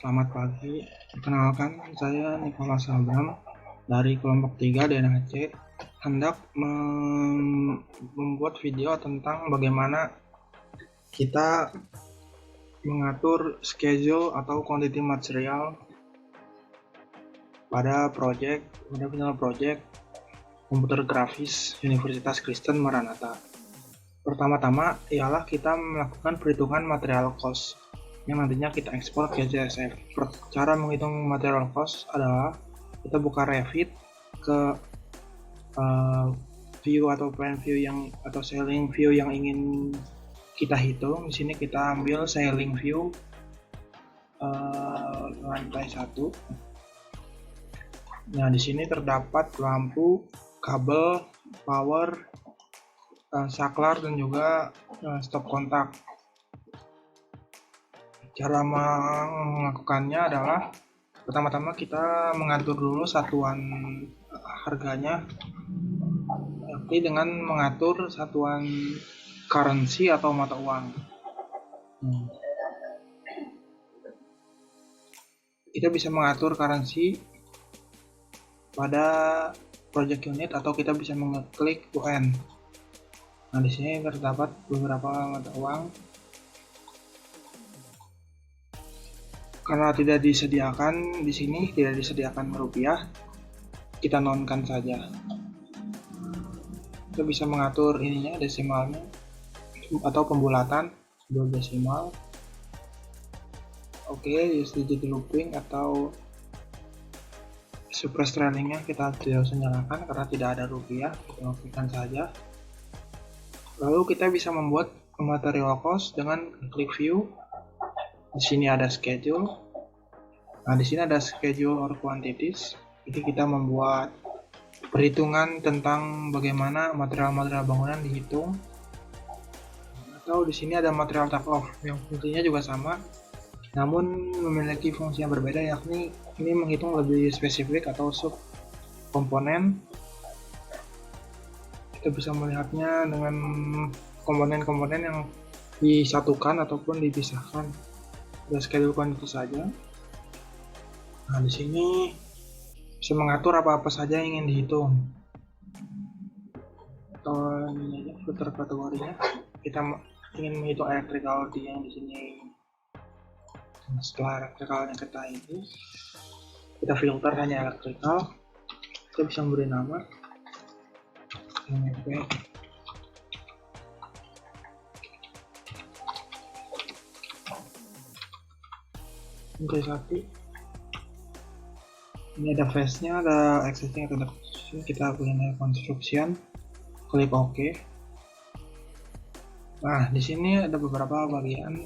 Selamat pagi, perkenalkan saya Nicholas Abram dari kelompok 3 DNHC hendak membuat video tentang bagaimana kita mengatur schedule atau quantity material pada final project komputer grafis Universitas Kristen Maranatha. Pertama-tama ialah kita melakukan perhitungan material cost yang nantinya kita ekspor ke CSV. Cara menghitung material cost adalah kita buka Revit ke view atau plan view atau selling view yang ingin kita hitung. Di sini kita ambil selling view lantai 1. Nah, di sini terdapat lampu, kabel, power, saklar dan juga stop kontak. Cara melakukannya adalah pertama-tama kita mengatur dulu satuan harganya, yakni dengan mengatur satuan currency atau mata uang. Kita bisa mengatur currency pada project unit atau kita bisa mengeklik UN. Nah, di sini terdapat beberapa mata uang. Karena tidak disediakan di sini, tidak disediakan rupiah, kita nonkan saja. Kita bisa mengatur ininya, desimalnya atau pembulatan 2 desimal. Oke, use digit looping atau suppress trailingnya kita tidak usah nyalakan karena tidak ada rupiah, kita aktifkan saja. Lalu kita bisa membuat material cost dengan klik view. Di sini ada schedule. Nah, di sini ada schedule or quantities. Jadi kita membuat perhitungan tentang bagaimana material-material bangunan dihitung. Atau di sini ada material take off yang fungsinya juga sama, namun memiliki fungsi yang berbeda, yakni ini menghitung lebih spesifik atau sub komponen. Kita bisa melihatnya dengan komponen-komponen yang disatukan ataupun dipisahkan. Ada schedule quantity saja. Nah, di sini bisa mengatur apa-apa saja yang ingin dihitung. Atau ini aja filter kategorinya. Kita ingin menghitung electricality yang di sini. Nah, setelah electricalnya kita ini, kita filter hanya electrical. Kita bisa memberi nama MP. Ini ada phase-nya, ada existing atau construction. Kita punya construction, klik OK. Nah, di sini ada beberapa bagian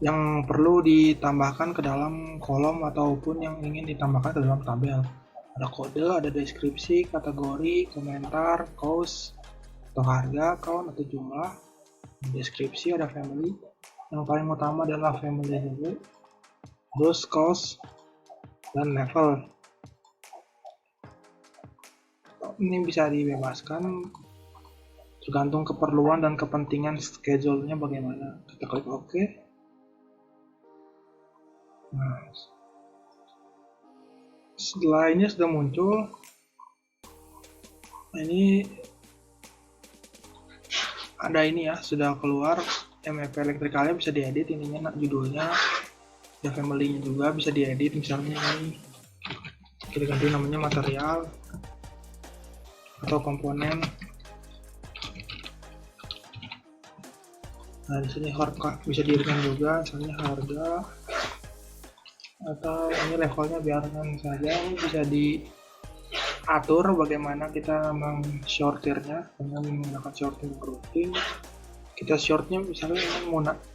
yang perlu ditambahkan ke dalam kolom ataupun yang ingin ditambahkan ke dalam tabel. Ada kode, ada deskripsi, kategori, komentar, cost atau harga, count atau jumlah. Deskripsi ada family. Yang paling utama adalah family dulu, terus cost dan level. Ini bisa dibebaskan tergantung keperluan dan kepentingan schedule-nya bagaimana. Kita klik OK. Nah, setelah ini sudah muncul, ini ada ini ya, sudah keluar MEP elektrikalnya, bisa diedit ininya, judulnya, ada family-nya juga bisa diedit. Misalnya ini kita ganti namanya material atau komponen. Nah, di sini harga bisa dieditkan juga, misalnya harga, atau ini levelnya biarkan saja. Ini bisa diatur bagaimana kita meng-sortirnya dengan menggunakan sorting grouping. Kita shortnya misalnya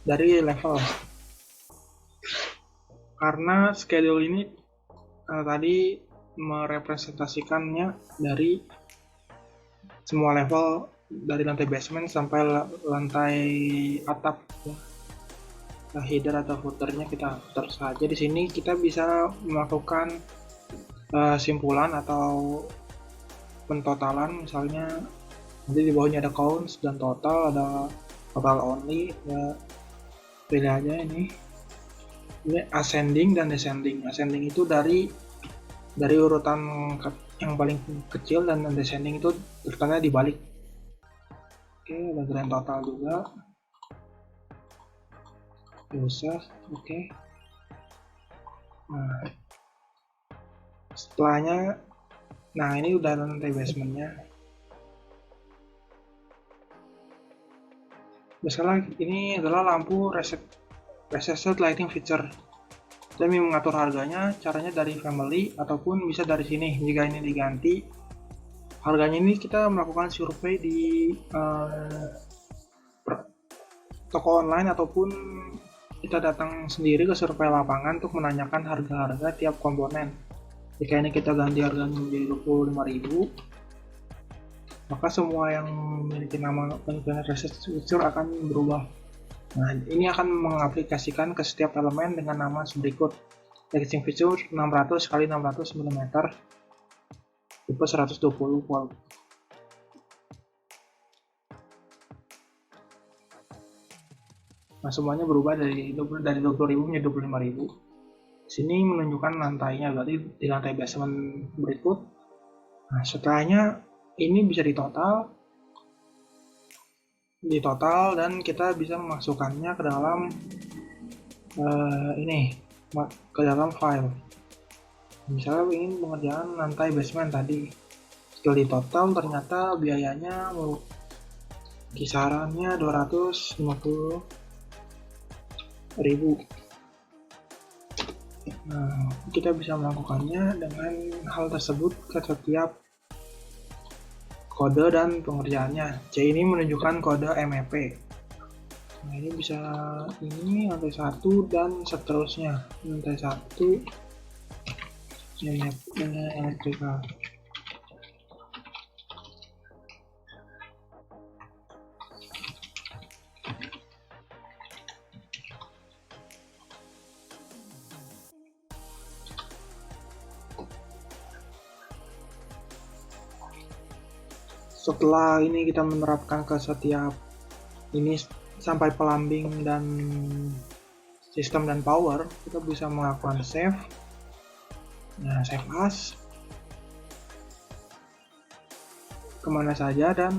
dari level, karena schedule ini tadi merepresentasikannya dari semua level, dari lantai basement sampai lantai atap ya. Header atau footernya kita putar saja. Di sini kita bisa melakukan simpulan atau pentotalan, misalnya nanti di bawahnya ada counts dan total, ada total only ya, pilih aja ini. Ini ascending dan descending. Ascending itu dari urutan yang paling kecil, dan descending itu urutannya dibalik. Oke, ada grand total juga. User, oke. Nah, setelahnya, nah ini udah lantai basementnya. Misalnya ini adalah lampu recessed lighting feature. Kita ingin mengatur harganya, caranya dari family ataupun bisa dari sini. Jika ini diganti, harganya ini kita melakukan survei di toko online ataupun kita datang sendiri ke survei lapangan untuk menanyakan harga-harga tiap komponen. Jika ini kita ganti harganya menjadi 25.000, maka semua yang memiliki nama beneficial recessed feature akan berubah. Nah, ini akan mengaplikasikan ke setiap elemen dengan nama berikut. Lighting fixture 600 x 600 mm, tipe 120 volt. Nah, semuanya berubah dari 20.000 menjadi 25.000. Sini menunjukkan lantainya, berarti di lantai basement berikut. Nah, setelahnya ini bisa ditotal dan kita bisa memasukkannya ke dalam ke dalam file. Misalnya ingin pengerjaan lantai basement tadi, setelah ditotal ternyata biayanya kisarannya 250.000. Nah, kita bisa melakukannya dengan hal tersebut ke setiap kode dan pengerjaannya. C ini menunjukkan kode MEP. Nah, ini bisa ini lantai 1 dan seterusnya. Lantai 1 electrical. Setelah ini kita menerapkan ke setiap ini sampai plumbing dan sistem dan power, kita bisa melakukan save. Nah, save as kemana saja dan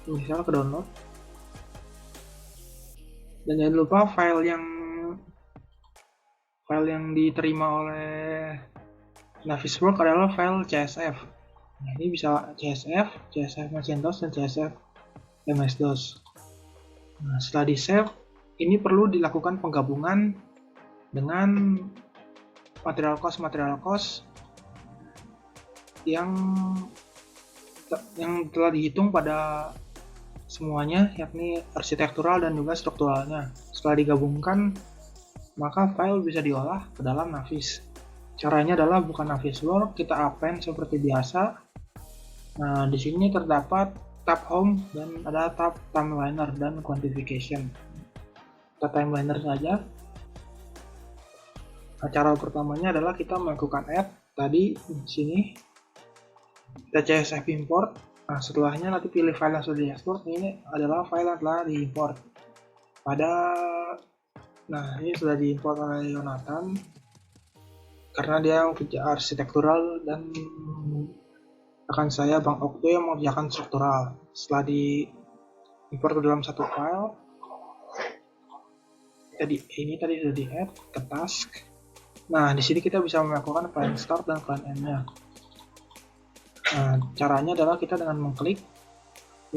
misal ke download. Dan jangan lupa file yang diterima oleh Navisworks adalah file CSV. Nah, ini bisa CSV Macintosh, dan CSV MS-DOS. Nah, setelah di save, ini perlu dilakukan penggabungan dengan material cost yang telah dihitung pada semuanya, yakni arsitektural dan juga strukturalnya. Setelah digabungkan, maka file bisa diolah ke dalam Navis. Caranya adalah bukan Navisworks, kita append seperti biasa. Nah, di sini terdapat tab home dan ada tab timeliner dan quantification. Kita timeliner saja. Nah, cara pertamanya adalah kita melakukan add tadi di sini. Kita CSV import. Nah, setelahnya nanti pilih file yang sudah diekspor. Ini adalah file yang telah diimport. Nah, ini sudah diimport oleh Yonatan karena dia kerja arsitektural, dan akan saya Bang Okto yang mengerjakan struktural. Setelah diimport ke dalam satu file, ini tadi sudah di-add ke task. Nah, di sini kita bisa melakukan plan start dan plan end-nya. Nah, caranya adalah kita dengan mengklik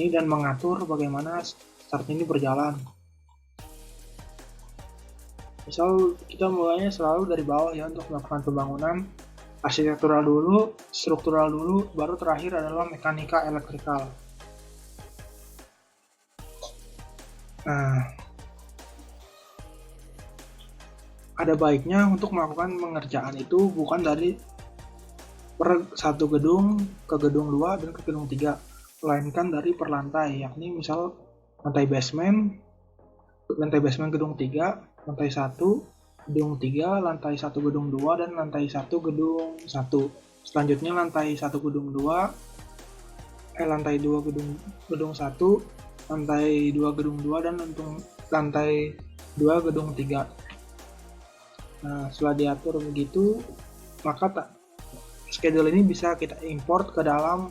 ini dan mengatur bagaimana start ini berjalan. Misal kita mulainya selalu dari bawah ya untuk melakukan pembangunan. Arsitektural dulu, struktural dulu, baru terakhir adalah mekanika elektrikal. Nah, ada baiknya untuk melakukan pengerjaan itu bukan dari per satu gedung ke gedung 2 dan ke gedung 3, melainkan dari per lantai, yakni misal lantai basement gedung 3, lantai 1 gedung 3, lantai 1 gedung 2, dan lantai 1 gedung 1. Selanjutnya lantai 1 gedung 2, lantai 2 gedung 1, lantai 2 gedung 2, dan lantai 2 gedung 3. Nah, setelah diatur begitu, maka schedule ini bisa kita import ke dalam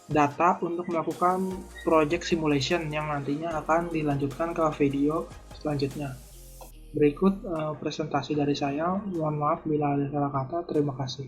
data untuk melakukan project simulation yang nantinya akan dilanjutkan ke video selanjutnya. Berikut presentasi dari saya. Mohon maaf bila ada salah kata. Terima kasih.